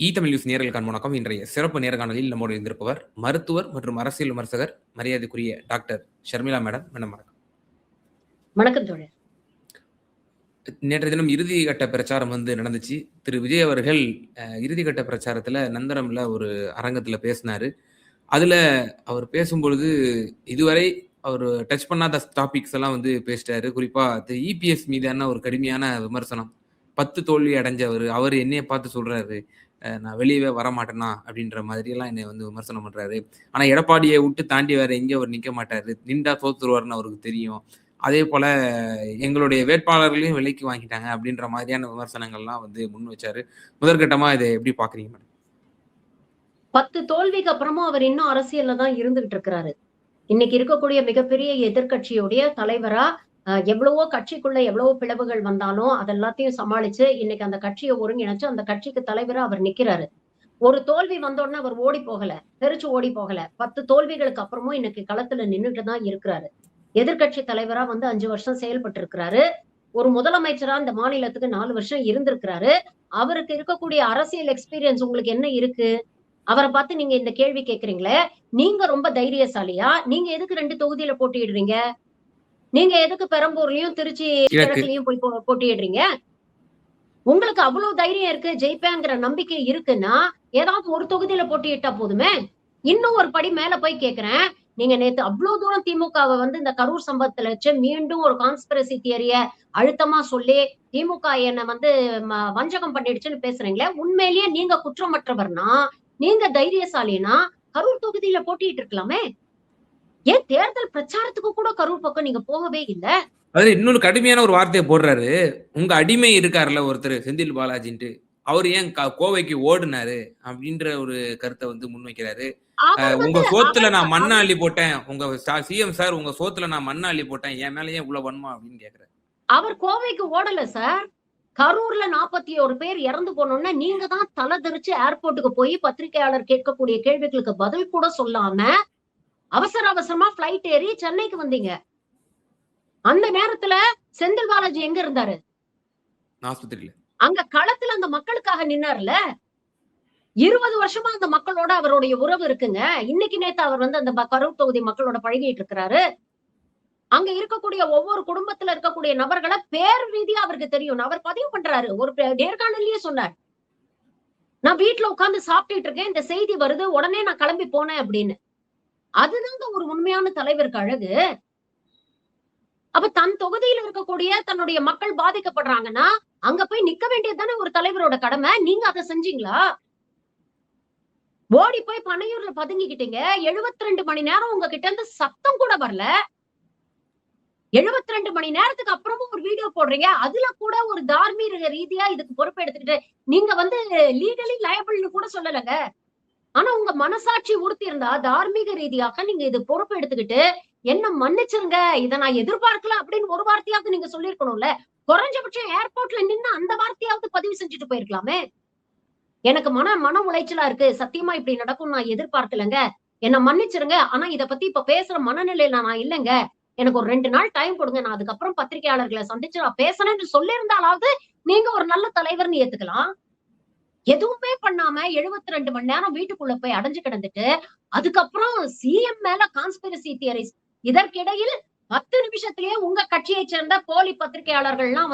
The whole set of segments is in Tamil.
தமிழ் நியூஸ் நேயர்களுக்கு வணக்கம். இன்றைய சிறப்பு நேர்காணலில் நம்மோடு இருந்திருப்பவர் மருத்துவர் மற்றும் அரசியல் விமர்சகர் மரியாதைக்குரிய டாக்டர் ஷர்மிளா மேடம். மேடம் வணக்கம். வணக்கம் தோழர். நேற்றைய தினம் இறுதிக்கட்ட பிரச்சாரம் நடந்துச்சு. திரு விஜய் அவர்கள் இறுதிக்கட்ட பிரச்சாரத்துல நந்தனம்ல ஒரு அரங்கத்துல பேசினாரு. அதுல அவர் பேசும்பொழுது இதுவரை அவர் டச் பண்ணாத டாபிக்ஸ் எல்லாம் பேசிட்டாரு. குறிப்பா இபிஎஸ் மீதான ஒரு கடுமையான விமர்சனம். 10 தோல்வி அடைஞ்சவர் அவர் என்னைய பார்த்து சொல்றாரு, நான் வெளியவே வரமாட்டேனா அப்படின்ற மாதிரி எல்லாம் என்னை விமர்சனம் பண்றாரு. ஆனா எடப்பாடியை விட்டு தாண்டி வேற எங்கேயும் அவர் நிக்க மாட்டாரு, நின்றா தோத்துருவாருன்னு அவருக்கு தெரியும். அதே போல எங்களுடைய வேட்பாளர்களையும் விலைக்கு வாங்கிட்டாங்க அப்படின்ற மாதிரியான விமர்சனங்கள்லாம் முன் வச்சாரு. முதற்கட்டமா இதை எப்படி பாக்குறீங்க மேடம்? 10 தோல்விக்கு அப்புறமும் அவர் இன்னும் அரசியல்ல தான் இருந்துகிட்டு இருக்கிறாரு. இன்னைக்கு இருக்கக்கூடிய மிகப்பெரிய எதிர்கட்சியுடைய தலைவரா எவ்வளவோ கட்சிக்குள்ள எவ்வளவோ பிளவுகள் வந்தாலும் அதெல்லாத்தையும் சமாளிச்சு இன்னைக்கு அந்த கட்சியை ஒருங்கிணைச்சு அந்த கட்சிக்கு தலைவரா அவர் நிக்கிறாரு. ஒரு தோல்வி வந்தோடனே அவர் ஓடி போகல, தெரிச்சு ஓடி போகல. 10 தோல்விகளுக்கு அப்புறமும் இன்னைக்கு களத்துல நின்றுட்டு தான் இருக்கிறாரு. எதிர்கட்சி தலைவரா 5 வருஷம் செயல்பட்டு இருக்கிறாரு. ஒரு முதலமைச்சரா இந்த மாநிலத்துக்கு 4 வருஷம் இருந்திருக்கிறாரு. அவருக்கு இருக்கக்கூடிய அரசியல் எக்ஸ்பீரியன்ஸ் உங்களுக்கு என்ன இருக்கு? அவரை பார்த்து நீங்க இந்த கேள்வி கேக்குறீங்களே, நீங்க ரொம்ப தைரியசாலியா? நீங்க எதுக்கு 2 தொகுதியில போட்டியிடுறீங்க? நீங்க எதுக்கு பெரம்பூர்லயும் திருச்சி கிழக்குலயும் போய் போட்டியிடுறீங்க? உங்களுக்கு அவ்வளவு தைரியம் இருக்கு, ஜெயிப்பேங்கிற நம்பிக்கை இருக்குன்னா ஏதாவது ஒரு தொகுதியில போட்டியிட்டா போதுமே. இன்னும் ஒரு படி மேல போய் கேக்குறேன், நீங்க நேத்து அவ்வளவு தூரம் திமுகவை இந்த கரூர் சம்பவத்துல வச்சு மீண்டும் ஒரு கான்ஸ்பிரசி தியரிய அழுத்தமா சொல்லி திமுக என்ன வஞ்சகம் பண்ணிடுச்சுன்னு பேசுறீங்களே, உண்மையிலேயே நீங்க குற்றமற்றவர்னா, நீங்க தைரியசாலினா கரூர் தொகுதியில போட்டிட்டு இருக்கலாமே. ஏன் தேர்தல் பிரச்சாரத்துக்கு கூட கரூர் பக்கம் நீங்க போகவே இல்ல? அது இன்னொரு கடுமையான ஒரு வார்த்தையை போடுறாரு. உங்க அடிமை இருக்காருல்ல ஒருத்தர் செந்தில் பாலாஜின்ட்டு, அவர் ஏன் கோவைக்கு ஓடுனாரு அப்படின்ற ஒரு கருத்தை முன்வைக்கிறாரு. உங்க சோத்துல நான் மண்ண அள்ளி போட்டேன், உங்க சிஎம் சார் உங்க சோத்துல நான் மண்ண அள்ளி போட்டேன், என் மேல ஏன் இவ்வளவு வன்மா அப்படின்னு கேக்குறாரு. அவர் கோவைக்கு ஓடல சார். கரூர்ல 41 பேர் இறந்து போனோம்னா நீங்க தான் தலை தெரிச்சு ஏர்போர்ட்டுக்கு போய் பத்திரிகையாளர் கேட்கக்கூடிய கேள்விகளுக்கு பதில் கூட சொல்லாம அவசர அவசரமா பிளைட் ஏறி சென்னைக்கு வந்தீங்க. அந்த நேரத்துல செந்தில் பாலாஜி எங்க இருந்தாரு? ஆஸ்பத்திரியில. அங்க களத்துல அந்த மக்களுக்காக நின்னார்ல. 20 வருஷமா அந்த மக்களோட அவருடைய உறவு இருக்குங்க. இன்னைக்கு நேத்து அவர் அந்த கரூர் தொகுதி மக்களோட பழகிட்டு இருக்கிறாரு. அங்க இருக்கக்கூடிய ஒவ்வொரு குடும்பத்துல இருக்கக்கூடிய நபர்களை பேர் ரீதியா அவருக்கு தெரியும். அவர் பதிவு பண்றாரு. ஒரு நேர்காணலையே சொன்னார், நான் வீட்டுல உட்கார்ந்து சாப்பிட்டுட்டு இருக்கேன், இந்த செய்தி வருது, உடனே நான் கிளம்பி போனேன் அப்படின்னு. அதுதாங்க ஒரு உண்மையான தலைவருக்கு அழகு. அப்ப தன் தொகுதியில் இருக்கக்கூடிய தன்னுடைய மக்கள் பாதிக்கப்படுறாங்கன்னா அங்க போய் நிக்க வேண்டியதுதானே ஒரு தலைவரோட கடமை. நீங்க அதை செஞ்சீங்களா? ஓடி போய் பனையூர்ல பதுங்கிக்கிட்டீங்க. 72 மணி நேரம் உங்ககிட்ட இருந்து சத்தம் கூட வரல. 72 மணி நேரத்துக்கு அப்புறமும் ஒரு வீடியோ போடுறீங்க. அதுல கூட ஒரு தார்மீக ரீதியா இதுக்கு பொறுப்பு எடுத்துக்கிட்டு நீங்க லீகலி லயபிள்னு கூட சொல்லலங்க. ஆனா உங்க மனசாட்சி உறுத்தி இருந்தா தார்மீக ரீதியாக நீங்க இது பொறுப்பு எடுத்துக்கிட்டு என்ன மன்னிச்சிருங்க, இதை நான் எதிர்பார்க்கல அப்படின்னு ஒரு வார்த்தையாவது நீங்க சொல்லிருக்கணும்ல. குறைஞ்சபட்சம் ஏர்போர்ட்ல நின்று அந்த வார்த்தையாவது பதிவு செஞ்சுட்டு போயிருக்கலாமே. எனக்கு மன உளைச்சலா இருக்கு, சத்தியமா இப்படி நடக்கும் நான் எதிர்பார்க்கலங்க, என்ன மன்னிச்சிருங்க, ஆனா இத பத்தி இப்ப பேசுற மனநிலையில நான் இல்லைங்க, எனக்கு ஒரு 2 நாள் டைம் கொடுங்க, நான் அதுக்கப்புறம் பத்திரிகையாளர்களை சந்திச்சு நான் பேசுறேன்னு சொல்லியிருந்தாலாவது நீங்க ஒரு நல்ல தலைவர்னு ஏத்துக்கலாம். எதுவுமே பண்ணாம 72 மணி நேரம் வீட்டுக்குள்ள போய் அடைஞ்சு கிடந்துட்டு அதுக்கப்புறம் சிஎம் மேல கான்ஸ்பிரசி தியரிஸ். இதற்கிடையில் 10 நிமிஷத்திலேயே உங்க கட்சியை சேர்ந்த போலி பத்திரிகையாளர்கள் எல்லாம்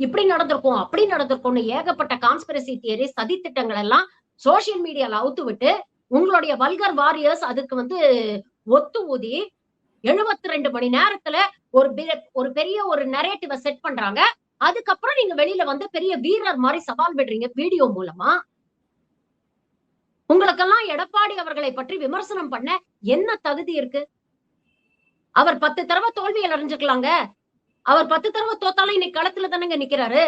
இப்படி நடந்திருக்கும் அப்படி நடந்திருக்கும்னு ஏகப்பட்ட கான்ஸ்பிரசி தியரி சதி திட்டங்கள் எல்லாம் சோசியல் மீடியால அவுத்து விட்டு உங்களுடைய வல்கர் வாரியர்ஸ் அதுக்கு ஒத்து ஊதி 72 மணி நேரத்துல ஒரு பெரிய ஒரு நரேட்டிவ செட் பண்றாங்க. அதுக்கப்புறம் நீங்க வெளியில பெரிய வீரர் மாதிரி சவால் விடுறீங்க வீடியோ மூலமா. உங்களுக்கெல்லாம் எடப்பாடி அவர்களை பற்றி விமர்சனம் பண்ண என்ன தகுதி இருக்கு? அவர் 10 தடவை தோல்வியில் அடைஞ்சுக்கலாங்க. அவர் 10 தடவை தோத்தாலும் இன்னைக்கு களத்துல தானங்க நிக்கிறாரு.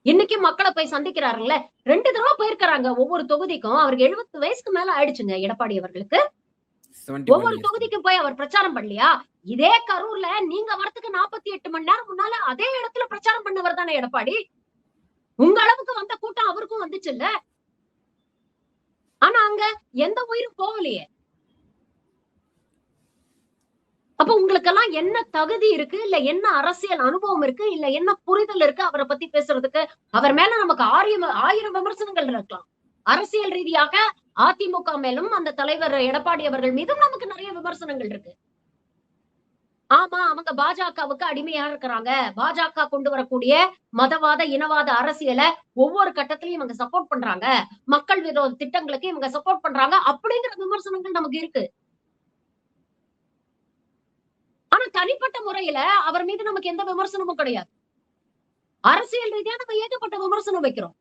இன்னைக்கு மக்களை போய் சந்திக்கிறாருங்களே. 2 தடவை போயிருக்கிறாங்க ஒவ்வொரு தொகுதிக்கும். அவருக்கு 70 வயசுக்கு மேல ஆயிடுச்சுங்க எடப்பாடி அவர்களுக்கு. ஒவ்வொரு தொகுதிக்கும் போய் அவர் பிரச்சாரம் பண்ணலையா? இதே கரூர்ல நீங்க வரத்துக்கு 48 மணி நேரம் முன்னால அதே இடத்துல பிரச்சாரம் பண்ணவர் தானே எடப்பாடி. உங்க அளவுக்கு வந்த கூட்டம் அவருக்கும் வந்துச்சு இல்ல? ஆனா அங்க எந்த உயிரும் போகலையே. அப்ப உங்களுக்கெல்லாம் என்ன தகுதி இருக்கு, இல்ல என்ன அரசியல் அனுபவம் இருக்கு, இல்ல என்ன புரிதல் இருக்கு அவரை பத்தி பேசுறதுக்கு? அவர் மேல நமக்கு 1000 விமர்சனங்கள் இருக்கலாம். அரசியல் ரீதியாக அதிமுக மேலும் அந்த தலைவர் எடப்பாடி அவர்கள் மீதும் நமக்கு நிறைய விமர்சனங்கள் இருக்கு. ஆமா, அவங்க பாஜகவுக்கு அடிமையா இருக்கிறாங்க. பாஜக கொண்டு வரக்கூடிய மதவாத, இனவாத அரசியல ஒவ்வொரு கட்டத்திலயும் இவங்க சப்போர்ட் பண்றாங்க. மக்கள் விரோத திட்டங்களுக்கு இவங்க சப்போர்ட் பண்றாங்க. அப்படிங்கிற விமர்சனங்கள் நமக்கு இருக்கு. ஆனா தனிப்பட்ட முறையில அவர் மீது நமக்கு எந்த விமர்சனமும் கிடையாது. அரசியல் ரீதியா நம்ம ஏகப்பட்ட விமர்சனம் வைக்கிறோம்.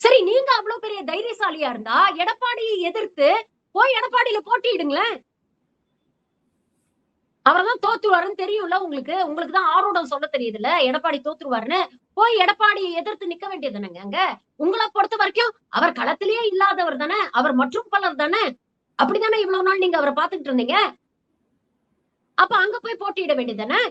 சரி, நீங்க அவ்வளவு பெரிய தைரியசாலியா இருந்தா எடப்பாடியை எதிர்த்து போய் எடப்பாடியில போட்டியிடுங்களேன். அவர்தான் தோத்துருவாருன்னு தெரியும்ல உங்களுக்கு. உங்களுக்கு தான் ஆரோடம் சொல்ல தெரியுதுல்ல, எடப்பாடி தோத்துருவாருன்னு. போய் எடப்பாடியை எதிர்த்து நிக்க வேண்டியதுதானங்க அங்க. உங்கள பொறுத்த வரைக்கும் அவர் களத்திலேயே இல்லாதவர் தானே. அவர் மற்றும் பலர் தானே. அப்படித்தானே இவ்வளவு நாள் நீங்க அவரை பார்த்துக்கிட்டு இருந்தீங்க. அப்ப அங்க போய் போட்டியிட வேண்டியதுதானே.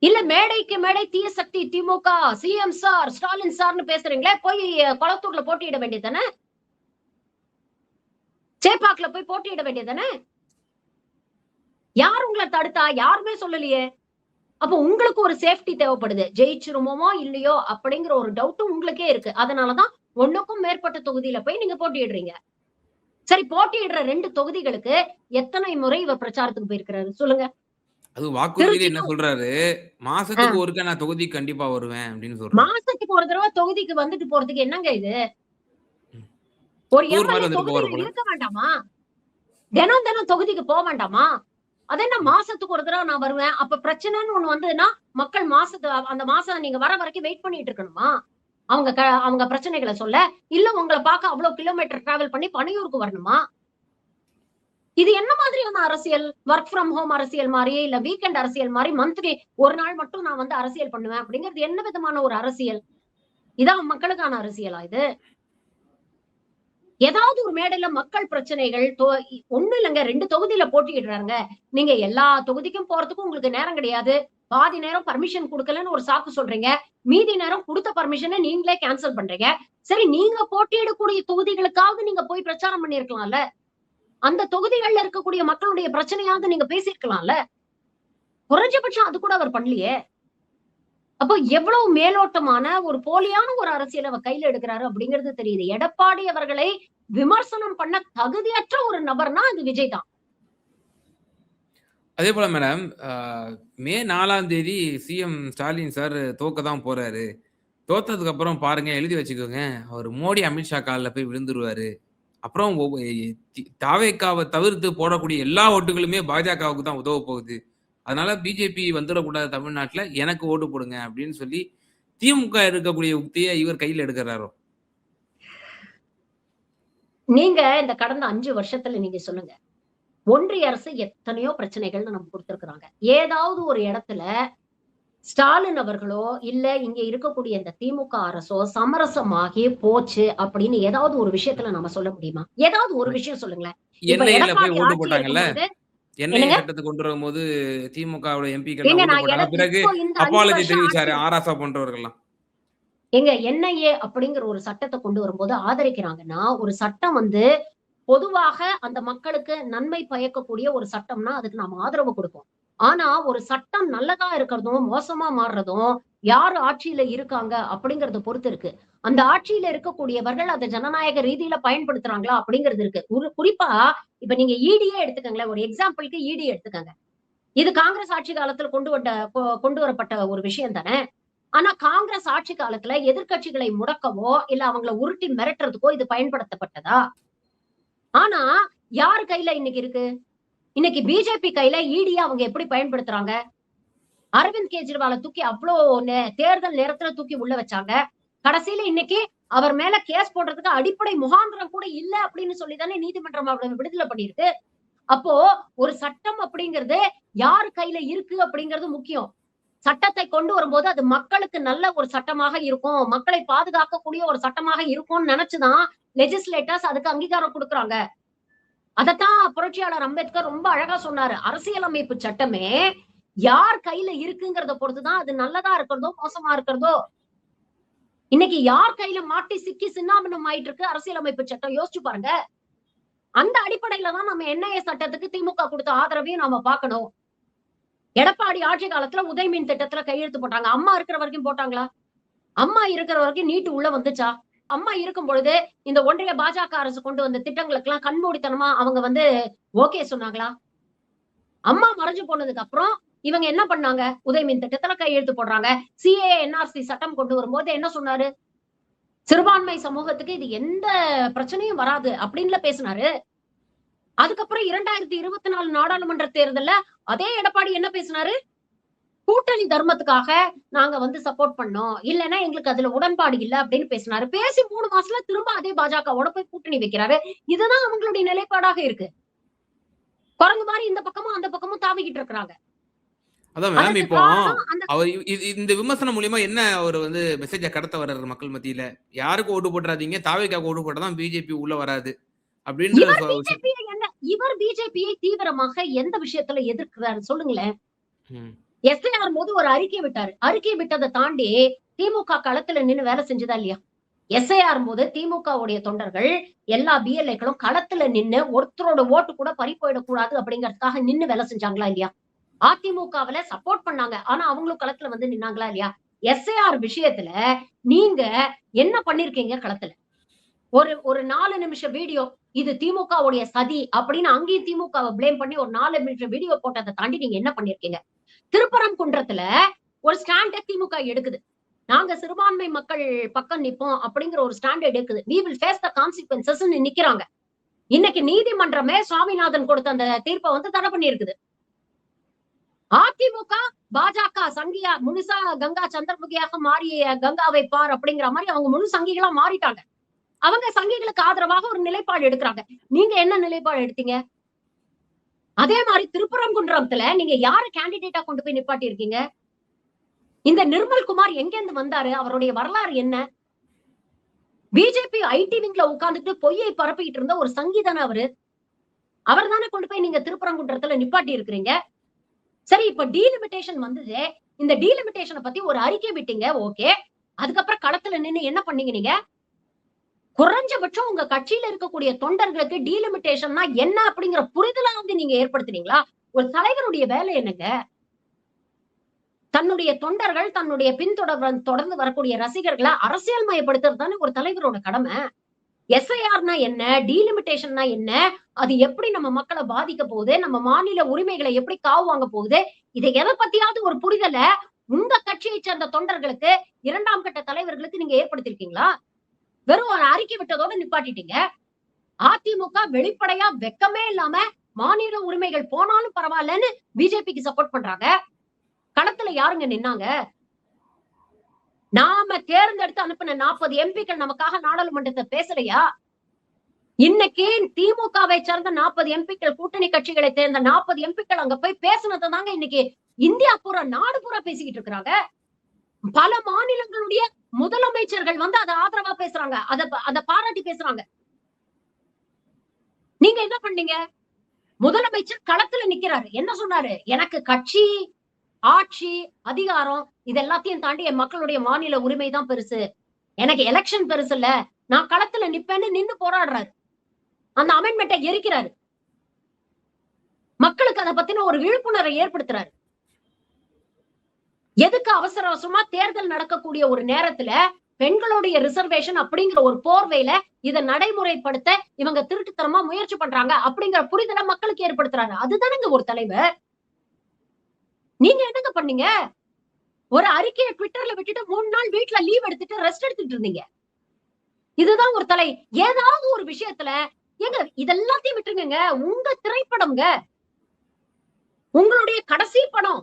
இல்ல மேடைக்கு மேடை தீய சக்தி திமுக, சிஎம் சார், ஸ்டாலின் சார்னு பேசுறீங்களே, போய் கொளத்தூர்ல போட்டியிட வேண்டியதுதானே. சேப்பாக்குல போய் போட்டியிட வேண்டியதுதானே. யார் உங்களை தடுத்தா? யாருமே சொல்லலையே. அப்ப உங்களுக்கு ஒரு சேஃப்டி தேவைப்படுது. ஜெயிச்சிருமோ இல்லையோ அப்படிங்கிற ஒரு டவுட்டும் உங்களுக்கே இருக்கு. அதனாலதான் 1க்கும் மேற்பட்ட தொகுதியில போய் நீங்க போட்டியிடுறீங்க. சரி, போட்டியிடுற 2 தொகுதிகளுக்கு எத்தனை முறை இவர் பிரச்சாரத்துக்கு போயிருக்கிறாரு சொல்லுங்க. அது வாக்குறுதியில என்ன திருச்சிக்கு சொல்றாரு, ஆ, மாசத்துக்கு ஒருக்கா நான் தொகுதிக்கு கண்டிப்பா வருவேன் அப்படின்னு சொல்றாரு. மாசத்துக்கு ஒரு தடவை தொகுதிக்கு வந்துட்டு போறதுக்கு என்னங்க இது? ம். ஒரு டூர் மாரி எம்எல்ஏ வந்துட்டு போவாரு தொகுதியில போல. இருக்க வேண்டாமா? தினம் தினம் தொகுதிக்கு போக வேண்டாமா? அது என்ன ம். மாசத்துக்கு ஒரு தடவை நான் வருவேன். அப்ப பிரச்சனைன்னு ஒண்ணு வந்ததுன்னா, மக்கள் அந்த மாசம் நீங்க வர வரைக்கும் வெயிட் பண்ணிட்டு இருக்கணுமா? அவங்க பிரச்சனைகள சொல்ல. இல்ல உங்கள பார்க்க அவ்வளவு கிலோமீட்டர் டிராவல் பண்ணி பனையூருக்கு வரணுமா? இது என்ன மாதிரியான அரசியல்? வொர்க் ஃப்ரம் ஹோம் அரசியல் மாரி, இல்ல வீக்கெண்ட் அரசியல் மாரி மந்த்லி ஒரு நாள் மட்டும் நான் வந்து அரசியல் பண்ணுவேன் அப்படிங்கிறது என்ன விதமான ஒரு அரசியல்? இதான் மக்களுக்கான அரசியலா இது? ஏதாவது ஒரு மேடையில மக்கள் பிரச்சனைகள் ஒண்ணும் இல்லங்க, 2 தொகுதியில போட்டியிடுறாங்க. நீங்க எல்லா தொகுதிக்கும் போறதுக்கும் உங்களுக்கு நேரம் கிடையாது. பாதி நேரம் பர்மிஷன் குடுக்கலன்னு ஒரு சாக்கு சொல்றீங்க. மீதி நேரம் குடுத்த பர்மிஷன நீங்களே கேன்சல் பண்றீங்க. சரி, நீங்க போட்டியிடக்கூடிய தொகுதிகளுக்காவது நீங்க போய் பிரச்சாரம் பண்ணியிருக்கலாம்ல. அந்த தொகுதிகள்ல இருக்கக்கூடிய மக்களுடைய பிரச்சனையாவது நீங்க பேசியிருக்கலாம்ல. குறைஞ்சபட்சம் அது கூட அவர் பண்ணலையே. அப்போ எவ்வளவு மேலோட்டமான ஒரு போலியான ஒரு அரசியல் அவர் கையில எடுக்கிறாரு அப்படிங்கிறது தெரியுது. எடப்பாடி அவர்களை விமர்சனம் பண்ண தகுதியற்ற ஒரு நபர்னா அது விஜய் தான். அதேபோல மேடம், மே 4ஆம் தேதி சிஎம் ஸ்டாலின் சார் தோக்க தான் போறாரு. தோத்ததுக்கு அப்புறம் பாருங்க எழுதி வச்சுக்கோங்க, அவரு மோடி, அமித்ஷா கால்ல போய் விழுந்துருவாரு. அப்புறம் தாவேக்காவ தவிர்த்து போடக்கூடிய எல்லா ஓட்டுகளுமே பாஜகவுக்கு தான் உதவ போகுது. அதனால பிஜேபி வந்துடக்கூடாது தமிழ்நாட்டுல. எனக்கு ஓட்டு போடுங்க அப்படின்னு சொல்லி திமுக இருக்கக்கூடிய உக்திய இவர் கையில எடுக்குறாரோ? நீங்க இந்த கடந்த 5 வருஷத்துல நீங்க சொல்லுங்க. ஒன்றிய அரசு எத்தனையோ பிரச்சனைகள்னு நமக்கு குடுத்திருக்கிறாங்க. ஏதாவது ஒரு இடத்துல ஸ்டாலின் அவர்களோ, இல்ல இங்க இருக்கக்கூடிய இந்த திமுக அரசோ சமரசமாகி போச்சு அப்படின்னு ஏதாவது ஒரு விஷயத்துல நம்ம சொல்ல முடியுமா? ஏதாவது ஒரு விஷயம் சொல்லுங்களேன். இப்ப என்ஐஏல போய் எடப்பாடி ஓட்டு ஆட்சியில போட்டாங்கல்ல. இருக்கும்பொழுது என்ஐஏ என்னங்க? சட்டத்த கொண்டு வரும்போது திமுகவோட எம்பிக்கள்லாம் ஏங்க ஓட்டு நான் போட்டாங்க. பிறகு இப்போ இந்த 5 அப்பாலஜி வருஷம் தெரிவிச்சாரு ஆட்சியில ஆராசா போன்றவர்கள்லாம். ஏங்க என்ஐஏ அப்படிங்கிற ஒரு சட்டத்த கொண்டு வரும்போது ஆதரிக்கிறாங்கன்னா, ஒரு சட்டம் வந்து பொதுவாக அந்த மக்களுக்கு நன்மை பயக்கக்கூடிய ஒரு சட்டம்னா, அதுக்கு நாம ஆதரவு குடுப்போம். ஆனா, ஒரு சட்டம் நல்லதா இருக்கிறதும், மோசமா மாறுறதும், யாரு ஆட்சியில இருக்காங்க அப்படிங்கிறத பொறுத்து இருக்கு. அந்த ஆட்சியில இருக்கக்கூடியவர்கள் அத ஜனநாயக ரீதியில பயன்படுத்துறாங்களா அப்படிங்கிறது இருக்கு. குறிப்பா இப்ப நீங்க ஈடியே எடுத்துக்கங்களேன். ஒரு எக்ஸாம்பிள்க்கு ஈடி எடுத்துக்கங்க. இது காங்கிரஸ் ஆட்சி காலத்துல கொண்டு வரப்பட்ட ஒரு விஷயம் தானே. ஆனா காங்கிரஸ் ஆட்சி காலத்துல எதிர்க்கட்சிகளை முடக்கவோ, இல்ல அவங்கள உருட்டி மிரட்டுறதுக்கோ இது பயன்படுத்தப்பட்டதா? ஆனா, யார் கையில இன்னைக்கு இருக்கு? இன்னைக்கு பிஜேபி கையில ஈடிய அவங்க எப்படி பயன்படுத்துறாங்க? அரவிந்த் கெஜ்ரிவால தூக்கி அவ்ளோ தேர்தல் நேரத்துல தூக்கி உள்ள வச்சாங்க. கடைசியில இன்னைக்கு அவர் மேல கேஸ் போடுறதுக்கு அடிப்படை முகாந்திரம் கூட இல்ல அப்படின்னு சொல்லி தானே நீதிமன்றம் அவர விடுதலை பண்ணியிருக்கு. அப்போ ஒரு சட்டம் அப்படிங்கிறது யார் கையில இருக்கு அப்படிங்கிறது முக்கியம். சட்டத்தை கொண்டு வரும்போது அது மக்களுக்கு நல்ல ஒரு சட்டமாக இருக்கும். மக்களை பாதுகாக்கக்கூடிய ஒரு சட்டமாக இருக்கும்னு நெனச்சு தான் லெஜிஸ்லேட்டர்ஸ் அதுக்கு அங்கீகாரம் குடுக்குறாங்க. அதத்தான் புரட்சியாளர் அம்பேத்கர் ரொம்ப அழகா சொன்னாரு. அரசியலமைப்பு சட்டமே யார் கையில இருக்குங்கிறத பொறுத்து தான் அது நல்லதா இருக்கிறதோ, மோசமா இருக்கிறதோ. இன்னைக்கு யார் கையில மாட்டி சிக்கி சின்னாபின்னம் ஆயிட்டு இருக்கு அரசியலமைப்பு சட்டம் யோசிச்சு பாருங்க. அந்த அடிப்படையில தான் நம்ம என்ஐஏ சட்டத்துக்கு திமுக குடுத்த ஆதரவையும் நாம பார்க்கணும். எடப்பாடி ஆட்சி காலத்துல உதயமின் திட்டத்துல கையெழுத்து போட்டாங்க. அம்மா இருக்கிற வரைக்கும் போட்டாங்களா? அம்மா இருக்கிற வரைக்கும் நீட் உள்ள வந்துச்சா? அம்மா இருக்கும் பொழுது இந்த ஒன்றிய பாஜக அரசு கொண்டு வந்த திட்டங்களுக்கெல்லாம் கண்மூடித்தனமா அவங்க வந்து ஓகே சொன்னாங்களா? அம்மா மறைஞ்சு போனதுக்கு அப்புறம் இவங்க என்ன பண்ணாங்க? உதயமின் திட்டத்துல கையெழுத்து போடுறாங்க. சிஏஏ, என்ஆர்சி சட்டம் கொண்டு வரும்போது என்ன சொன்னாரு? சிறுபான்மை சமூகத்துக்கு இது எந்த பிரச்சனையும் வராது அப்படின்ல பேசினாரு. அதுக்கப்புறம் 2024 நாடாளுமன்ற தேர்தல்ல அதே எடப்பாடி என்ன பேசினாரு? கூட்டணி தர்மத்துக்காக நாங்க வந்து சப்போர்ட் பண்ணோம். இல்லன்னா எங்களுக்கு அதுல உடன்பாடு இல்ல அப்படின்னு பேசினாரு. பேசி 3 மாசத்துல திரும்ப அதே பாஜகவோட போய் கூட்டணி வைக்கிறாரு. இதுதான் அவங்களுடைய நிலைப்பாடாக இருக்கு. குரங்கு மாரி இந்த பக்கமும் அந்த பக்கமும் தாவிக்கிட்டு இருக்கிறாங்க. அதான் மேம். அதற்கு இப்போ காரணம் அந்த அவர் இந்த விமர்சனம் மூலியமா என்ன அவர் வந்து மெசேஜ கடத்த வர்றாரு மக்கள் மத்தியில? யாருக்கு ஓட்டு போட்டுறாதீங்க. தாவேக்காவுக்கு ஓட்டு போட்டா தான் பிஜேபி உள்ள வராது. அப்படின்ற இவர் விஷயம். பிஜேபியை என்ன இவர் பிஜேபியை தீவிரமாக எந்த விஷயத்துல எதிர்க்கிறாரு சொல்லுங்களேன். ம். எஸ்ஐஆர் போது ஒரு அறிக்கை விட்டாரு. அறிக்கை விட்டதை தாண்டி திமுக களத்துல நின்னு வேலை செஞ்சதா இல்லையா? எஸ்ஐஆர் போது திமுகவுடைய தொண்டர்கள் எல்லா பிஎல்ஏக்களும் களத்துல நின்னு ஒருத்தரோட ஓட்டு கூட பறி போயிடக்கூடாது அப்படிங்கறதுக்காக நின்னு வேலை செஞ்சாங்களா இல்லையா? அதிமுகவுல சப்போர்ட் பண்ணாங்க. ஆனா அவங்களும் களத்துல வந்து நின்னாங்களா இல்லையா? எஸ்ஐஆர் விஷயத்துல நீங்க என்ன பண்ணிருக்கீங்க களத்துல? ஒரு 4 நிமிஷ வீடியோ இது திமுகவுடைய சதி அப்படின்னு அங்கேயும் திமுகவை ப்ளேம் பண்ணி ஒரு 4 நிமிஷ வீடியோ போட்டதை தாண்டி நீங்க என்ன பண்ணிருக்கீங்க? திருப்பரங்குன்றத்துல ஒரு ஸ்டாண்ட திமுக எடுக்குது. நாங்க சிறுபான்மை மக்கள் பக்கம் நிப்போம் அப்படிங்கிற ஒரு ஸ்டாண்ட் எடுக்குது. we will face the consequences ன்னு நிக்கிறாங்க. இன்னைக்கு நீதிமன்றமே சுவாமிநாதன் கொடுத்த அந்த தீர்ப்பை வந்து தடை பண்ணியிருக்குது. அதிமுக, பாஜக சங்கியா முழுசா கங்கா சந்திரமுகியாக மாறிய கங்காவை பார் அப்படிங்கிற மாதிரி அவங்க முழு சங்கிகளா மாறிட்டாங்க. அவங்க சங்கிகளுக்கு ஆதரவாக ஒரு நிலைப்பாடு எடுக்கிறாங்க. நீங்க என்ன நிலைப்பாடு எடுத்தீங்க? அதே மாதிரி திருப்பரங்குன்றத்துல நீங்க யார கேண்டிடேட்டா கொண்டு போய் நிப்பாட்டி இருக்கீங்க? இந்த நிர்மல் குமார் எங்க இருந்து வந்தாரு? அவருடைய வரலாறு என்ன? பிஜேபி ஐடி விங்ல உட்கார்ந்துட்டு பொய்யை பரப்பிக்கிட்டு இருந்த ஒரு சங்கீதன அவரு. அவர் தானே கொண்டு போய் நீங்க திருப்பரங்குன்றத்துல நிப்பாட்டி இருக்கிறீங்க. சரி, இப்ப டீலிமிட்டேஷன் வந்தது. இந்த டீலிமிட்டேஷனை பத்தி ஒரு அறிக்கை விட்டீங்க. ஓகே. அதுக்கப்புறம் களத்துல நின்னு என்ன பண்ணீங்க நீங்க? குறைஞ்சபட்சம் உங்க கட்சியில இருக்கக்கூடிய தொண்டர்களுக்கு டீலிமிட்டேஷன்னா என்ன அப்படிங்கிற புரிதலாவது நீங்க ஏற்படுத்துனீங்களா? ஒரு தலைவருடைய வேலை என்னங்க? தன்னுடைய தொண்டர்கள், தன்னுடைய தொடர்ந்து வரக்கூடிய ரசிகர்களை அரசியல் மயப்படுத்துறது தானே ஒரு தலைவரோட கடமை. எஸ்ஐஆர்னா என்ன? டீலிமிட்டேஷன்னா என்ன? அது எப்படி நம்ம மக்களை பாதிக்க போகுது? நம்ம மாநில உரிமைகளை எப்படி காவு வாங்க போகுது? இதை எதை பத்தியாவது ஒரு புரிதல உங்க கட்சியை சேர்ந்த தொண்டர்களுக்கு, 2ஆம் கட்ட தலைவர்களுக்கு நீங்க ஏற்படுத்திருக்கீங்களா? வெறும் ஒரு அறிக்கை விட்டதோட நிப்பாட்டிட்டீங்க. அதிமுக வெளிப்படையா வெக்கமே இல்லாம மாநில உரிமைகள் போனாலும் பரவாயில்லன்னு பிஜேபிக்கு சப்போர்ட் பண்றாங்க. களத்துல யாருங்க நின்னாங்க? நாம தேர்ந்தெடுத்து அனுப்பின 40 எம்பிக்கள் நமக்காக நாடாளுமன்றத்தை பேசலையா? இன்னைக்கு திமுகவை சேர்ந்த 40 எம்பிக்கள், கூட்டணி கட்சிகளை சேர்ந்த 40 எம்பிக்கள் அங்க போய் பேசுனதை தாங்க இன்னைக்கு இந்தியா பூரா, நாடு பூரா பேசிக்கிட்டு இருக்கிறாங்க. பல மாநிலங்களுடைய முதலமைச்சர்கள் வந்து அதை ஆதரவா பேசுறாங்க. அத பாராட்டி பேசுறாங்க. நீங்க என்ன பண்ணீங்க? முதலமைச்சர் களத்துல நிக்கிறாரு. என்ன சொன்னாரு? எனக்கு கட்சி, ஆட்சி, அதிகாரம் இது எல்லாத்தையும் தாண்டி என் மக்களுடைய மாநில உரிமை தான் பெருசு. எனக்கு எலெக்ஷன் பெருசு இல்ல. நான் களத்துல நிப்பேன்னு நின்னு போராடுறாரு. அந்த அமெண்ட்மெண்ட்டை எரிக்கிறாரு. மக்களுக்கு அதை பத்தின ஒரு விழிப்புணர்வை ஏற்படுத்துறாரு. எதுக்கு அவசர அவசரமா தேர்தல் நடக்கக்கூடிய ஒரு நேரத்துல பெண்களுடைய ரிசர்வேஷன் அப்படிங்கிற ஒரு போர்வையில இதை நடைமுறைப்படுத்த இவங்க திருட்டுத்தனமா முயற்சி பண்றாங்க அப்படிங்கிற புரிதலை மக்களுக்கு ஏற்படுத்துறாங்க. அதுதானங்க ஒரு தலைவர். நீங்க என்னங்க பண்ணீங்க? ஒரு அறிக்கையை ட்விட்டர்ல விட்டுட்டு 3 நாள் வீட்டுல லீவ் எடுத்துட்டு ரெஸ்ட் எடுத்துட்டு இருந்தீங்க. இதுதான் ஒரு தலை. ஏதாவது ஒரு விஷயத்துல ஏங்க இதெல்லாத்தையும் விட்டுருங்க. உங்க திரைப்படம்ங்க, உங்களுடைய கடைசி படம்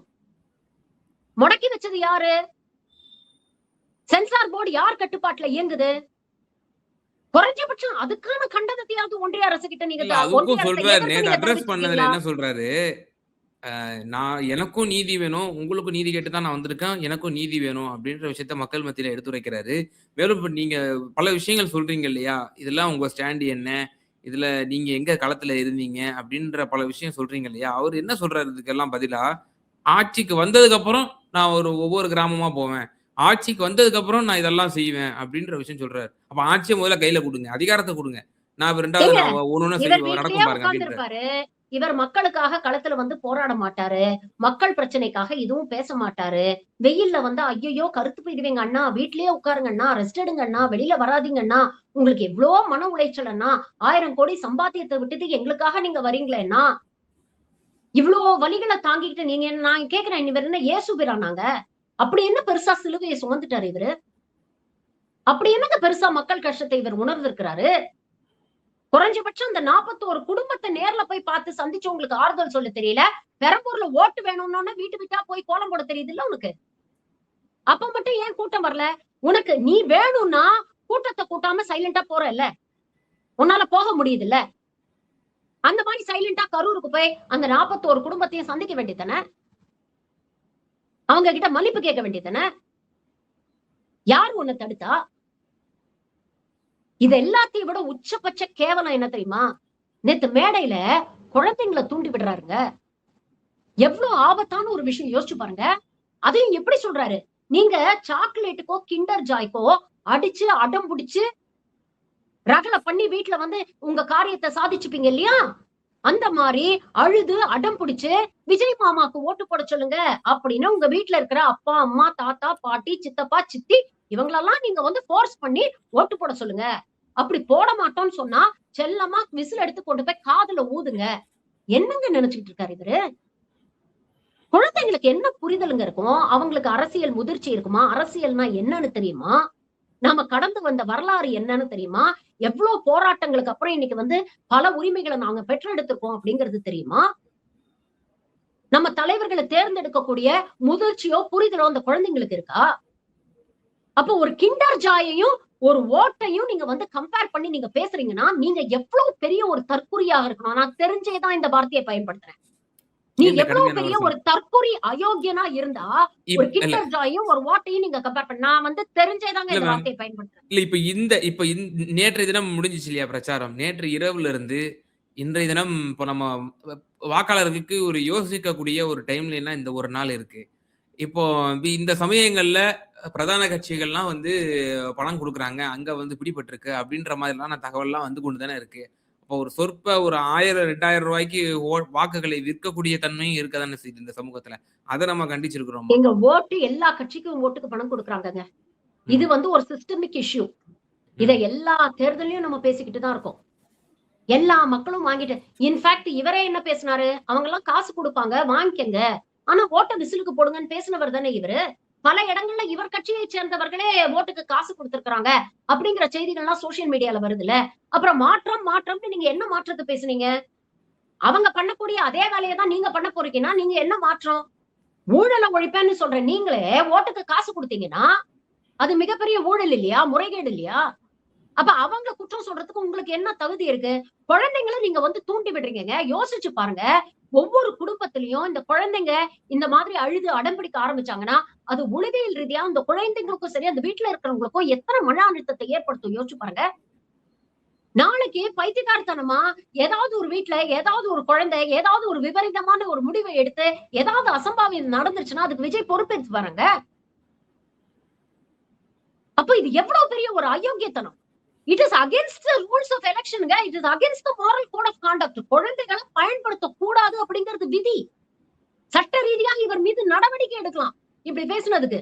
முடக்கி வச்சது யாரு? சென்சார் போர்டு யார் கட்டுப்பாட்டுல இயங்குது? குறைஞ்சபட்சம் அதுக்கான கண்டனத்தையாவது ஒன்றிய அரசு கிட்ட நீங்க அதுக்கும் சொல்றாரு. நேத்து அட்ரஸ் பண்ணதுல என்ன சொல்றாரு? நான் எனக்கும் நீதி வேணும், உங்களுக்கும் நீதி கேட்டு தான் நான் வந்திருக்கேன், எனக்கும் நீதி வேணும் அப்படின்ற விஷயத்த மக்கள் மத்தியில எடுத்துரைக்கிறாரு. மேலும் இப்ப நீங்க பல விஷயங்கள் சொல்றீங்க இல்லையா? இதெல்லாம் உங்க ஸ்டாண்ட் என்ன? இதுல நீங்க எங்க களத்துல இருந்தீங்க? அப்படின்ற பல விஷயம் சொல்றீங்க இல்லையா? அவரு என்ன சொல்றாரு இதுக்கெல்லாம் பதிலா? ஆட்சிக்கு வந்ததுக்கு அப்புறம் நான் ஒவ்வொரு கிராமமா போவேன். ஆட்சிக்கு வந்ததுக்கு அப்புறம் நான் இதெல்லாம் செய்வேன் அப்படின்ற விஷயம் சொல்றாரு. அப்ப ஆட்சிய முதல்ல கையில குடுங்க. அதிகாரத்த குடுங்க. நான் 2வது நான் ஒண்ணொண்ணா இவர் நடக்கும் வீட்லயே பாருங்க அப்படின்றாரு. உட்கார்ந்திருப்பாரு. இவர் மக்களுக்காக களத்துல வந்து போராட மாட்டாரு. மக்கள் பிரச்சனைக்காக எதுவும் பேச மாட்டாரு. வெயில்ல வந்து ஐயையோ கருத்து போயிடுவீங்க அண்ணா, வீட்லயே உட்காருங்க அண்ணா, ரெஸ்ட் எடுங்க அண்ணா, வெளியில வராதீங்க அண்ணா, உங்களுக்கு எவ்ளோ மன உளைச்சல் அண்ணா, 1000 கோடி சம்பாத்தியத்தை விட்டுட்டு எங்களுக்காக நீங்க வரீங்களேண்ணா, இவ்ளோ வலிகள தாங்கிக்கிட்டு நான் கேட்கிறேன், இவர் என்ன இயேசுபிரானாங்க? அப்படி என்ன பெருசா சிலுவைய சுமந்துட்டாரு இவரு? அப்படி என்னங்க பெருசா மக்கள் கஷ்டத்தை இவர் உணர்ந்திருக்கிறாரு? குறைஞ்சபட்சம் அந்த 41 குடும்பத்த நேர்ல போய் பார்த்து சந்திச்சு உங்களுக்கு ஆறுதல் சொல்ல தெரியல. பெரம்பூர்ல ஓட்டு வேணும்னோனே வீட்டு வீட்டா போய் கோலம் போட தெரியுதுல்ல உனக்கு? அப்ப மட்டும் ஏன் கூட்டம் வரல? உனக்கு நீ வேணும்னா கூட்டத்த கூட்டாம சைலண்டா போறல்ல. உன்னால போக முடியுதுல்ல. அந்த மாதிரி சைலண்டா கரூருக்கு போய் அந்த 41 குடும்பத்தையும் சந்திக்க வேண்டியதானே? அவங்க கிட்ட மன்னிப்பு கேட்க வேண்டியதானே? யார் உன்னை தடுத்தா? இது எல்லாத்தையும் விட உச்சபட்ச கேவலம் என்ன தெரியுமா? நேத்து மேடையில குழந்தைங்களை தூண்டி விடுறாருங்க. எவ்வளவு ஆபத்தான ஒரு விஷயம் யோசிச்சு பாருங்க. அதையும் எப்படி சொல்றாரு? நீங்க சாக்லேட்டுக்கோ கிண்டர் ஜாய்க்கோ அடிச்சு அடம் பிடிச்சு ரகலை பண்ணி வீட்டுல வந்து உங்க காரியத்தை சாதிச்சுப்பீங்க இல்லையா? அந்த மாதிரி அழுது அடம் பிடிச்சு விஜய் மாமாக்கு ஓட்டு போட சொல்லுங்க அப்படின்னு உங்க வீட்டுல இருக்கிற அப்பா அம்மா தாத்தா பாட்டி சித்தப்பா சித்தி இவங்களெல்லாம் நீங்க வந்து போர்ஸ் பண்ணி ஓட்டு போட சொல்லுங்க. அப்படி போட மாட்டோம்னு சொன்னா செல்லமா விசில் எடுத்து கொண்டு போய் காதுல ஊதுங்க. என்னங்க நினைச்சுட்டு இருக்காரு இவரு? குழந்தைங்களுக்கு என்ன புரிதலுங்க இருக்கும்? அவங்களுக்கு அரசியல் முதிர்ச்சி இருக்குமா? அரசியல்னா என்னன்னு தெரியுமா? நாம கடந்து வந்த வரலாறு என்னன்னு தெரியுமா? எவ்வளவு போராட்டங்களுக்கு அப்புறம் இன்னைக்கு வந்து பல உரிமைகளை நாங்க பெற்றெடுத்திருக்கோம் அப்படிங்கிறது தெரியுமா? நம்ம தலைவர்களை தேர்ந்தெடுக்கக்கூடிய முதிர்ச்சியோ புரிதலோ அந்த குழந்தைங்களுக்கு இருக்கா? அப்போ ஒரு கிண்டர் ஜாயையும் ஒரு ஓட்டையும் நீங்க வந்து கம்பேர் பண்ணி நீங்க பேசுறீங்கன்னா நீங்க எவ்வளவு பெரிய ஒரு தற்குறியாக இருக்கணும். நான் தெரிஞ்சேதான் இந்த வார்த்தையை பயன்படுத்துறேன். நீ இந்த எவ்வளவு கடுமையான பெரிய ஒரு ஒரு தற்குறி அயோக்கியனா இருந்தா ஒரு இல்ல கிண்டர் ஜாயும் ஒரு ஓட்டையும் நீங்க கம்பேர் பண்ண நான் வந்து தெரிஞ்சேதாங்க இல்ல இந்த மேம். வார்த்தையை பயன்படுத்துறேன். இல்ல இப்ப நேற்றைய தினம் முடிஞ்சுச்சு இல்லையா பிரச்சாரம்? நேற்று இரவுல இருந்து இன்றைய தினம் இப்போ நம்ம வாக்காளர்களுக்கு ஒரு யோசிக்கக்கூடிய ஒரு டைம்லைனா இந்த ஒரு நாள் இருக்கு. இப்போ இந்த சமயங்கள்ல பிரதான கட்சிகள்லாம் வந்து பணம் குடுக்குறாங்க. அங்க வந்து பிடிபட்டிருக்கு அப்படின்ற மாதிரிலான தகவல்லாம் வந்து கொண்டு தானே இருக்கு. அப்போ ஒரு சொற்ப ஒரு 1000, 2000 ரூபாய்க்கு வாக்குகளை விற்கக்கூடிய தன்மையும் இருக்க தானே செய்யுது இந்த சமூகத்துல. அத நம்ம கண்டிச்சிருக்கிறோமா? எங்க ஓட்டு எல்லா கட்சிக்கும் ஓட்டுக்கு பணம் கொடுக்குறாங்கங்க. இது ம். வந்து ஒரு சிஸ்டமிக் இஷ்யூ. இத ம். எல்லா தேர்தலையும் நம்ம பேசிக்கிட்டு தான் இருக்கோம். எல்லா மக்களும் வாங்கிட்டு இன்ஃபாக்ட் இவரே என்ன பேசினாரு? அவங்க எல்லாம் காசு குடுப்பாங்க வாங்கிக்கங்க. ஆனா ஓட்ட விசிலுக்கு போடுங்கன்னு பேசினவர் தானே இவரு. பல இடங்கள்ல இவர் கட்சியை சேர்ந்தவர்களே ஓட்டுக்கு காசு குடுத்திருக்காங்க அப்படிங்கிற செய்திகள்லாம் சோசியல் மீடியால வருதுல்ல. அப்புறம் மாற்றம் மாற்றம்னு நீங்க என்ன மாற்றத்தை பேசுனீங்க? அவங்க பண்ணக்கூடிய அதே வேலையை தான் நீங்க பண்ண போறீங்கன்னா நீங்க என்ன மாற்றம்? ஊழல ஒழிப்பேன்னு சொல்ற நீங்களே ஓட்டுக்கு காசு குடுத்தீங்கன்னா அது மிகப்பெரிய ஊழல் இல்லையா? முறைகேடு இல்லையா? அப்ப அவங்க குற்றம் சொல்றதுக்கு உங்களுக்கு என்ன தகுதி இருக்கு? குழந்தைங்கள நீங்க வந்து தூண்டி விடுறீங்கங்க. யோசிச்சு பாருங்க. ஒவ்வொரு குடும்பத்திலயும் இந்த குழந்தைங்க இந்த மாதிரி அழுது அடம் பிடிக்க ஆரம்பிச்சாங்கன்னா, அது உளவியல் ரீதியா அந்த குழந்தைங்களுக்கும் சரி, அந்த வீட்ல இருக்கிறவங்களுக்கும் எத்தன மன அழுத்தத்தை ஏற்படுத்தும் யோசிச்சு பாருங்க. நாளைக்கு பைத்தியக்காரத்தனமா ஏதாவது ஒரு வீட்ல ஏதாவது ஒரு குழந்தை ஏதாவது ஒரு விபரீதமான ஒரு முடிவை எடுத்து ஏதாவது அசம்பாவிதம் நடந்துருச்சுன்னா அதுக்கு விஜய் பொறுப்பேற்று பாருங்க. அப்ப இது எவ்வளவு பெரிய ஒரு அயோக்கியத்தனம். It is against the rules of எலெக்ஷன்ங்க. It is against the moral code of conduct. குழந்தைகளை பயன்படுத்த கூடாது அப்படிங்கிறது விதி. சட்ட ரீதியா இவர் மீது நடவடிக்கை எடுக்கலாம். இப்படி பேசுனதுக்கு.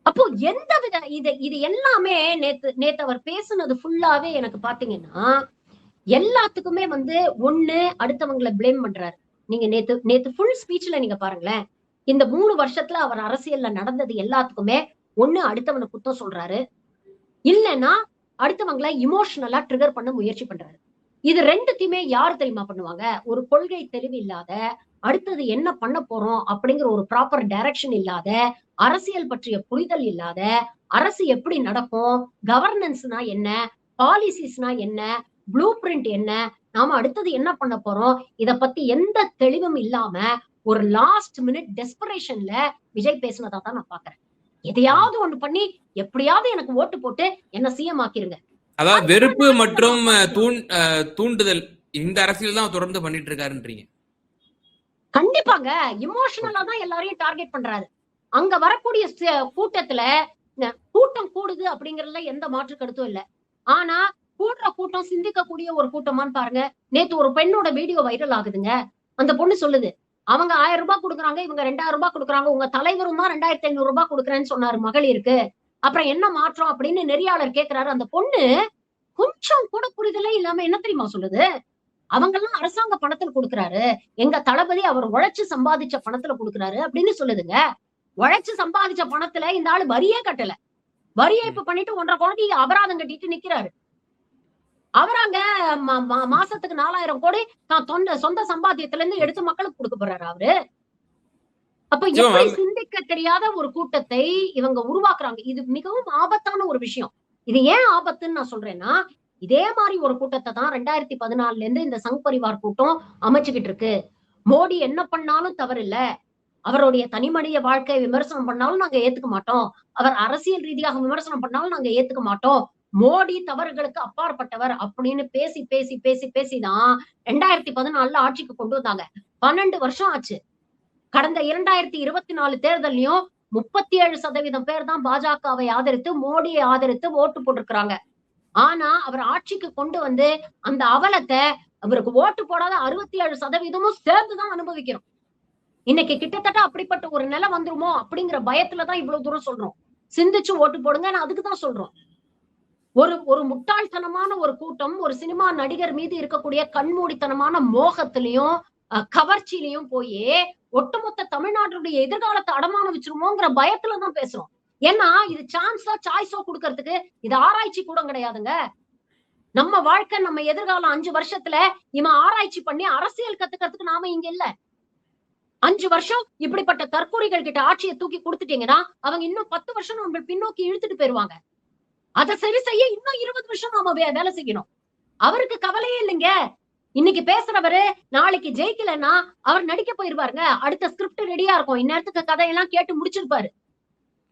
அப்போ எந்த வித இது எல்லாமே நேத்து அவர் பேசுனது ஃபுல்லாவே எனக்கு பாத்தீங்கன்னா, எல்லாத்துக்குமே வந்து ஒண்ணு அடுத்தவங்கள ப்ளேம் பண்றாரு. நீங்க நேத்து ஃபுல் ஸ்பீச்ல நீங்க பாருங்களேன். இந்த 3 வருஷத்துல அவர் அரசியல்ல நடந்தது எல்லாத்துக்குமே ஒண்ணு அடுத்தவன குத்தம் சொல்றாரு. இல்லன்னா அடுத்தவங்கள எமோஷனலா ட்ரிகர் பண்ண முயற்சி பண்றாரு. இது 2த்தையுமே யார் தெரியுமா பண்ணுவாங்க? ஒரு கொள்கை தெளிவு இல்லாத, அடுத்தது என்ன பண்ண போறோம் அப்படிங்கிற ஒரு ப்ராப்பர் டைரக்ஷன் இல்லாத, அரசியல் பற்றிய புரிதல் இல்லாத, அரசு எப்படி நடக்கும்? கவர்னன்ஸ்னா என்ன? பாலிசிஸ்னா என்ன? ப்ளூ பிரிண்ட் என்ன? நாம அடுத்தது என்ன பண்ண போறோம்? இத பத்தி எந்த தெளிவும் இல்லாம ஒரு லாஸ்ட் மினிட் டெஸ்பரேஷன்ல விஜய் பேசினதா தான் நான் பாக்குறேன். எதையாவது ஒண்ணு பண்ணி எப்படியாவது எனக்கு ஓட்டு போட்டு என்ன சிஎம் ஆக்கிருங்க. அதாவது வெறுப்பு மற்றும் தூண்டுதல் இந்த அரசியல் தான் தொடர்ந்து பண்ணிட்டு இருக்காருன்றீங்க. கண்டிப்பாங்க. எமோஷனலா தான் எல்லாரையும் டார்கெட் பண்றாரு. அங்க வரக்கூடிய கூட்டத்துல கூட்டம் கூடுது அப்படிங்கறதுல எந்த மாற்று கருத்தும் இல்ல. ஆனா கூடுற கூட்டம் சிந்திக்கக்கூடிய ஒரு கூட்டமான்னு பாருங்க. நேத்து ஒரு பெண்ணோட வீடியோ வைரல் ஆகுதுங்க. அந்த பொண்ணு சொல்லுது. அவங்க ரூ. 1000 குடுக்குறாங்க. இவங்க ரூ. 2000 குடுக்குறாங்க. உங்க தலைவரும் தான் ரூ. 2500 குடுக்குறேன்னு சொன்னாரு மகளிருக்கு. அப்புறம் என்ன மாற்றம் அப்படின்னு நெறியாளர் கேட்கிறாரு. அந்த பொண்ணு கொஞ்சம் கூட புரிதலே இல்லாம என்ன தெரியுமா சொல்லுது? அவங்கெல்லாம் அரசாங்க பணத்துல குடுக்குறாரு. எங்க தளபதி அவர் உழைச்சு சம்பாதிச்ச பணத்துல குடுக்குறாரு அப்படின்னு சொல்லுதுங்க. உழைச்சு சம்பாதிச்ச பணத்துல இந்த ஆளு வரியே கட்டல. வரி ம். ஏய்ப்பு பண்ணிட்டு 1.5 கோடி அபராதம் கட்டிட்டு நிக்கிறாரு. அவராங்க மாசத்துக்கு 4000 கோடி தான் சொந்த சம்பாத்தியத்துல இருந்து எடுத்து மக்களுக்கு குடுக்க போறாரு அவரு. அப்ப நிச்சயமா எப்படி மேம். சிந்திக்க தெரியாத ஒரு கூட்டத்தை இவங்க உருவாக்குறாங்க. இது மிகவும் ஆபத்தான ஒரு விஷயம். இது ஏன் ஆபத்துன்னு நான் சொல்றேன்னா, இதே மாரி ஒரு கூட்டத்த தான் 2014ல இருந்து இந்த சங் பரிவார் கூட்டம் அமைச்சுக்கிட்டு இருக்கு. மோடி என்ன பண்ணாலும் தவறில்ல. அவருடைய தனிமனித வாழ்க்கைய விமர்சனம் பண்ணாலும் நாங்க ஏத்துக்க மாட்டோம். அவர் அரசியல் ரீதியாக விமர்சனம் பண்ணாலும் நாங்க ஏத்துக்க மாட்டோம். மோடி தவறுகளுக்கு அப்பாற்பட்டவர் அப்படின்னு பேசி, பேசி, பேசி, பேசி தான் 2014ல ஆட்சிக்கு கொண்டு வந்தாங்க. 12 வருஷம் ஆச்சு. கடந்த 2024 தேர்தல்லயும் 37% பேர் தான் பாஜகவை ஆதரித்து, மோடியை ஆதரித்து ஓட்டு போட்டிருக்கிறாங்க. ஆனா, அவர் ஆட்சிக்கு கொண்டு வந்து அந்த அவலத்த அவருக்கு ஓட்டு போடாத 67% சேர்ந்து தான் அனுபவிக்கிறோம். இன்னைக்கு கிட்டத்தட்ட அப்படிப்பட்ட ஒரு நிலை வந்துருமோ அப்படிங்கிற பயத்துல தான் இவ்வளவு தூரம் சொல்றோம். சிந்திச்சு ஓட்டு போடுங்கன்னு அதுக்கு தான் சொல்றோம். ஒரு ஒரு முட்டாள்தனமான ஒரு கூட்டம், ஒரு சினிமா நடிகர் மீது இருக்கக்கூடிய கண்மூடித்தனமான மோகத்திலயும், கவர்ச்சியிலயும் போயி, ஒட்டுமொத்த தமிழ்நாட்டுடைய எதிர்காலத்த அடமானம் வச்சுருமோங்கிற பயத்துல தான் பேசுறோம். ஏன்னா, இது சான்ஸோ, சாய்ஸோ குடுக்கறதுக்கு இது ஆராய்ச்சி கூடம் கிடையாதுங்க. நம்ம வாழ்க்கை, நம்ம எதிர்காலம் 5 வருஷத்துல இவன் ஆராய்ச்சி பண்ணி அரசியல் கத்துக்கிறதுக்கு நாம இங்க இல்ல. 5 வருஷம் இப்படிப்பட்ட தற்கூரிகள் கிட்ட ஆட்சிய தூக்கி குடுத்துட்டீங்கன்னா, அவங்க இன்னும் 10 வருஷம் நம்மள பின்னோக்கி இழுத்துட்டு போயிருவாங்க. அத சரி செய்ய இன்னும் 20 வருஷம் நாம வேலை செய்யணும். அவருக்கு கவலையே இல்லைங்க. இன்னைக்கு பேசுறவரு நாளைக்கு ஜெயிக்கலன்னா, அவர் நடிக்க போயிருவாருங்க. அடுத்த ஸ்கிரிப்ட் ரெடியா இருக்கும். இந்நேரத்துக்கு கதையெல்லாம் கேட்டு முடிச்சிருப்பாரு.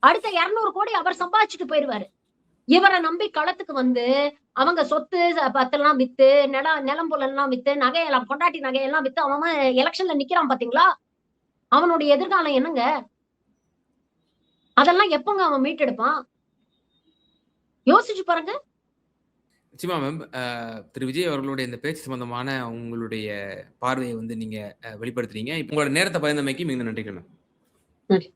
அடுத்த 200 கோடி அவர் சம்பாதிச்சுட்டு போயிருவாரு. இவர நம்பி களத்துக்கு வந்து, அவங்க சொத்து பத்தெல்லாம் வித்து, நிலம் புலன்லாம் வித்து, நகையெல்லாம் பொண்டாட்டி நகையெல்லாம் வித்து அவன் எலக்ஷன்ல நிக்கிறான் பாத்தீங்களா? அவனுடைய எதிர்காலம் என்னங்க? அதெல்லாம் எப்பங்க அவன் மீட்டெடுப்பான்? யோசிச்சு பாருங்க. நிச்சயமா மேம். திரு விஜய் அவர்களுடைய இந்த பேச்சு சம்பந்தமான உங்களுடைய பார்வைய வந்து நீங்க வெளிப்படுத்துனீங்க. இப்ப உங்களோட நேரத்த பகிர்ந்தமைக்கு மிகுந்த நன்றிகள் மேம். நன்றி.